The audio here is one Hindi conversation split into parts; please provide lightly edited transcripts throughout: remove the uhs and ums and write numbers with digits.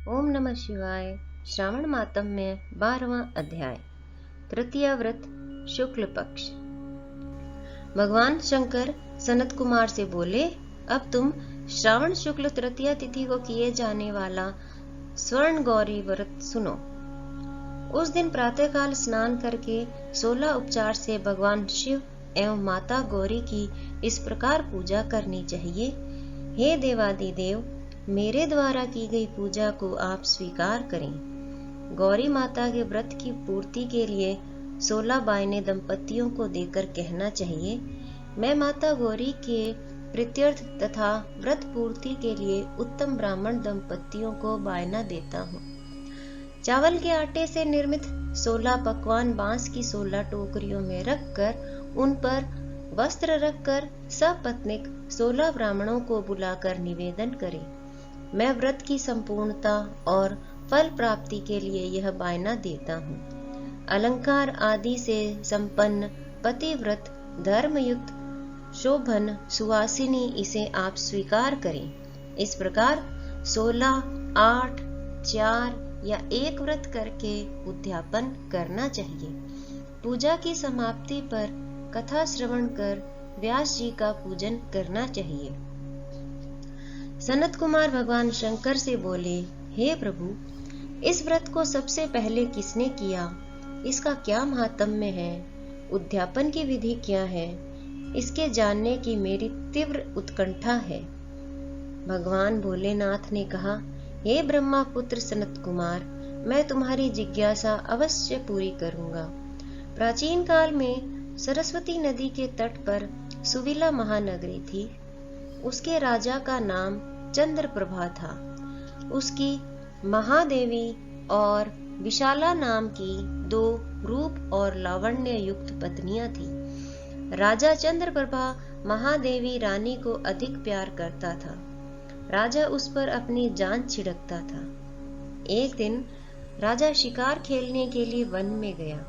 ओम नमः शिवाय। श्रावण मातम में 12वां अध्याय, तृतीय व्रत, शुक्ल पक्ष। भगवान शंकर सनत कुमार से बोले, अब तुम श्रावण शुक्ल तृतीया तिथि को किए जाने वाला स्वर्ण गौरी व्रत सुनो। उस दिन प्रातःकाल स्नान करके 16 उपचार से भगवान शिव एवं माता गौरी की इस प्रकार पूजा करनी चाहिए। हे देवादिदेव, मेरे द्वारा की गई पूजा को आप स्वीकार करें। गौरी माता के व्रत की पूर्ति के लिए 16 बायने दंपतियों को देकर कहना चाहिए, मैं माता गौरी के प्रीत्यर्थ तथा व्रत पूर्ति के लिए उत्तम ब्राह्मण दंपतियों को बायना देता हूँ। चावल के आटे से निर्मित 16 पकवान बांस की 16 टोकरियों में रखकर उन पर वस्त्र रखकर सपत्नीक 16 ब्राह्मणों को बुलाकर निवेदन करें, मैं व्रत की संपूर्णता और फल प्राप्ति के लिए यह बायना देता हूँ। अलंकार आदि से संपन्न पतिव्रत धर्मयुक्त शोभन सुवासिनी इसे आप स्वीकार करें। इस प्रकार 16, 8, 4 या 1 व्रत करके उद्यापन करना चाहिए। पूजा की समाप्ति पर कथा श्रवण कर व्यास जी का पूजन करना चाहिए। सनत कुमार भगवान शंकर से बोले, हे प्रभु, इस व्रत को सबसे पहले किसने किया? इसका क्या महात्म्य है? उद्यापन की विधि क्या है? इसके जानने की मेरी तीव्र उत्कंठा है। भगवान भोलेनाथ ने कहा, हे ब्रह्मा पुत्र सनत कुमार, मैं तुम्हारी जिज्ञासा अवश्य पूरी करूंगा। प्राचीन काल में सरस्वती नदी के तट पर सुविला महानगरी थी। उसके राजा का नाम चंद्रप्रभा था। उसकी महादेवी और विशाला नाम की 2 रूप और लावण्य युक्त पत्नियां थी। राजा चंद्रप्रभा महादेवी रानी को अधिक प्यार करता था। राजा उस पर अपनी जान छिड़कता था। एक दिन राजा शिकार खेलने के लिए वन में गया।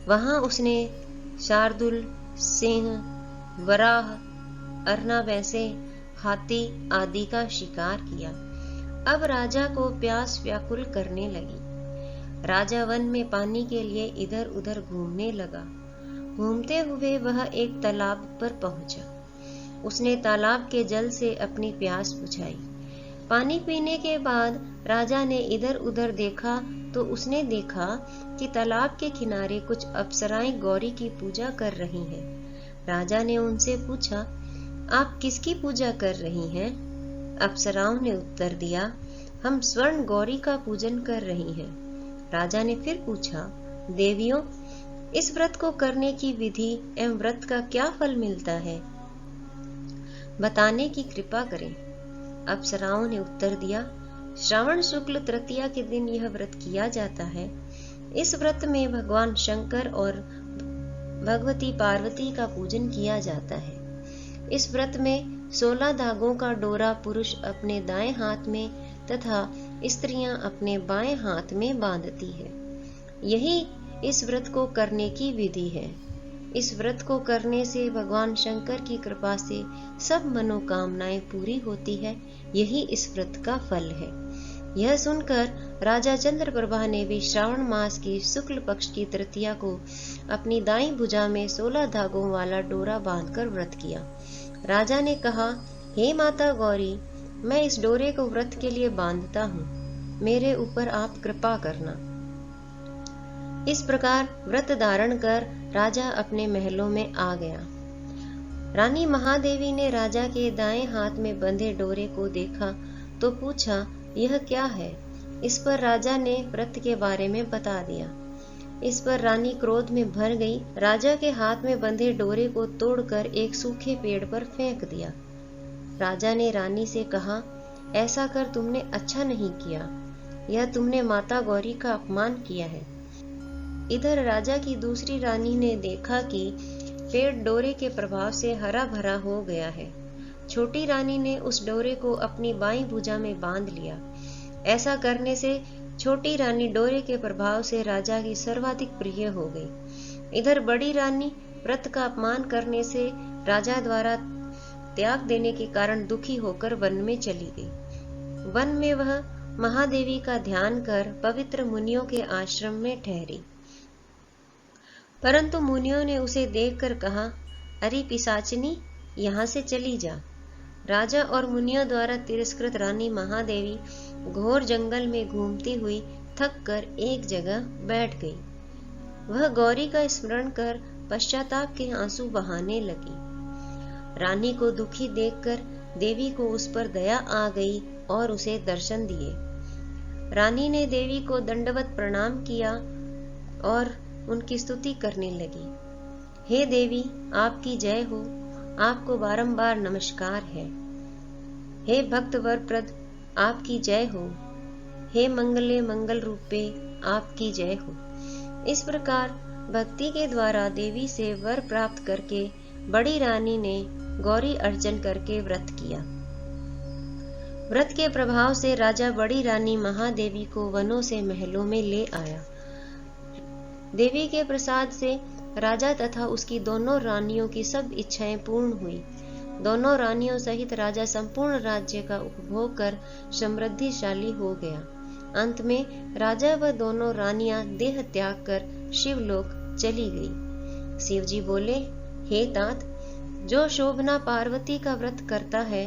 वहां उसने शार्दुल, सिंह, वराह, अर्नावैसे, हाथी आदि का शिकार किया। अब राजा को प्यास व्याकुल करने लगी। राजा वन में पानी के लिए इधर उधर घूमने लगा। घूमते हुए वह एक तालाब पर पहुंचा। उसने तालाब के जल से अपनी प्यास बुझाई। पानी पीने के बाद राजा ने इधर उधर देखा तो उसने देखा कि तालाब के किनारे कुछ अप्सराएं गौरी की पूजा कर रही हैं। राजा ने उनसे पूछा, आप किसकी पूजा कर रही हैं? अप्सराओं ने उत्तर दिया, हम स्वर्ण गौरी का पूजन कर रही हैं। राजा ने फिर पूछा, देवियों, इस व्रत को करने की विधि एवं व्रत का क्या फल मिलता है? बताने की कृपा करें। अप्सराओं ने उत्तर दिया, श्रावण शुक्ल तृतीया के दिन यह व्रत किया जाता है। इस व्रत में भगवान शंकर और भगवती पार्वती का पूजन किया जाता है। इस व्रत में 16 धागों का डोरा पुरुष अपने दाएं हाथ में तथा स्त्रियां अपने बाएं हाथ में बांधती है। यही इस व्रत को करने की विधि है। इस व्रत को करने से भगवान शंकर की कृपा से सब मनोकामनाएं पूरी होती है। यही इस व्रत का फल है। यह सुनकर राजा चंद्रप्रभा ने भी श्रावण मास की शुक्ल पक्ष की तृतीया को अपनी दाईं भुजा में 16 धागों वाला डोरा बांधकर व्रत किया। राजा ने कहा, हे माता गौरी, मैं इस डोरे को व्रत के लिए बांधता हूँ, मेरे ऊपर आप कृपा करना। इस प्रकार व्रत धारण कर राजा अपने महलों में आ गया। रानी महादेवी ने राजा के दाएं हाथ में बंधे डोरे को देखा तो पूछा, यह क्या है? इस पर राजा ने व्रत के बारे में बता दिया। इस पर रानी क्रोध में भर गई। राजा के हाथ में बंधे डोरे को तोड़कर एक सूखे पेड़ पर फेंक दिया। राजा ने रानी से कहा, ऐसा कर तुमने अच्छा नहीं किया। यह तुमने माता गौरी का अपमान किया है। इधर राजा की दूसरी रानी ने देखा कि पेड़ डोरे के प्रभाव से हरा भरा हो गया है। छोटी रानी ने उस डोरे को अपनी बाईं भुजा में बांध लिया। ऐसा करने से छोटी रानी डोरे के प्रभाव से राजा की सर्वाधिक प्रिय हो गई। इधर बड़ी रानी व्रत का अपमान करने से राजा द्वारा त्याग देने के कारण दुखी होकर वन में चली गई। वन में वह महादेवी का ध्यान कर पवित्र मुनियों के आश्रम में ठहरी। परंतु मुनियों ने उसे देखकर कहा, अरे पिशाचिनी, यहाँ से चली जा। राजा और मुनियों द्वारा तिरस्कृत रानी महादेवी घोर जंगल में घूमती हुई थक कर एक जगह बैठ गई। वह गौरी का स्मरण कर पश्चाताप के आंसू बहाने लगी। रानी को दुखी देखकर देवी को उस पर दया आ गई और उसे दर्शन दिए। रानी ने देवी को दंडवत प्रणाम किया और उनकी स्तुति करने लगी। हे देवी, आपकी जय हो, आपको बारंबार नमस्कार है। हे भक्त वरप्रद, आपकी जय हो। हे मंगले मंगल रूपे, आपकी जय हो। इस प्रकार भक्ति के द्वारा देवी से वर प्राप्त करके बड़ी रानी ने गौरी अर्चन करके व्रत किया। व्रत के प्रभाव से राजा बड़ी रानी महादेवी को वनों से महलों में ले आया। देवी के प्रसाद से राजा तथा उसकी दोनों रानियों की सब इच्छाएं पूर्ण हुई। दोनों रानियों सहित राजा संपूर्ण राज्य का उपभोग कर समृद्धिशाली हो गया। अंत में राजा व दोनों रानियां देह त्याग कर शिवलोक चली गई। शिवजी बोले, हे तात, जो शोभना पार्वती का व्रत करता है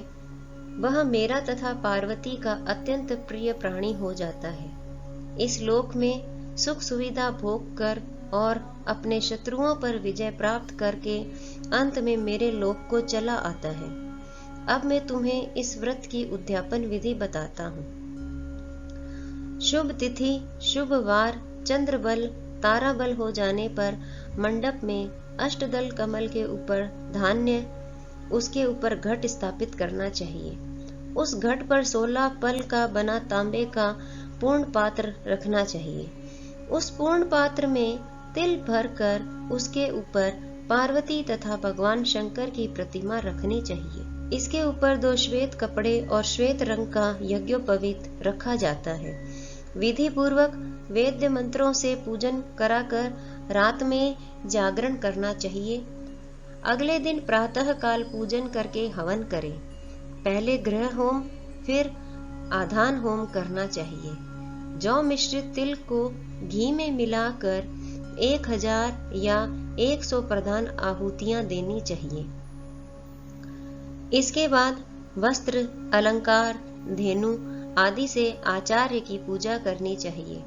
वह मेरा तथा पार्वती का अत्यंत प्रिय प्राणी हो जाता है। इस लोक में सुख सुविधा भोग कर और अपने शत्रुओं पर विजय प्राप्त करके अंत में मेरे लोक को चला आता है। अब मैं तुम्हें इस व्रत की उद्यापन विधि बताता हूँ। शुभ तिथि, शुभ वार, चंद्र बल, तारा बल हो जाने पर मंडप में अष्टदल कमल के ऊपर धान्य, उसके ऊपर घट स्थापित करना चाहिए। उस घट पर 16 पल का बना तांबे का पूर्ण पात्र रखना चाहिए। उस पूर्ण पात्र में तिल भरकर उसके ऊपर पार्वती तथा भगवान शंकर की प्रतिमा रखनी चाहिए। इसके ऊपर 2 श्वेत कपड़े और श्वेत रंग का यज्ञोपवीत रखा जाता है। विधि पूर्वक वेद्य मंत्रों से पूजन कराकर रात में जागरण करना चाहिए। अगले दिन प्रातः काल पूजन करके हवन करें। पहले ग्रह होम, फिर आधान होम करना चाहिए। जौ मिश्रित तिल को घी में मिलाकर 1000 या 100 प्रधान आहुतियां देनी चाहिए। इसके बाद वस्त्र, अलंकार, धेनु आदि से आचार्य की पूजा करनी चाहिए।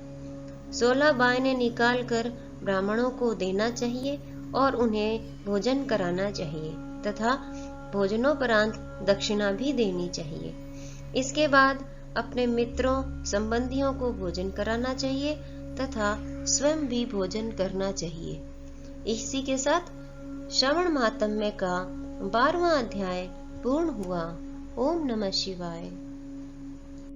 16 बायने निकालकर ब्राह्मणों को देना चाहिए और उन्हें भोजन कराना चाहिए तथा भोजनोपरांत दक्षिणा भी देनी चाहिए। इसके बाद अपने मित्रों, संबंधियों को भोजन कराना चाहिए तथा स्वयं भी भोजन करना चाहिए। इसी के साथ श्रवण महात्म्य का 12वां अध्याय पूर्ण हुआ। ओम नमः शिवाय।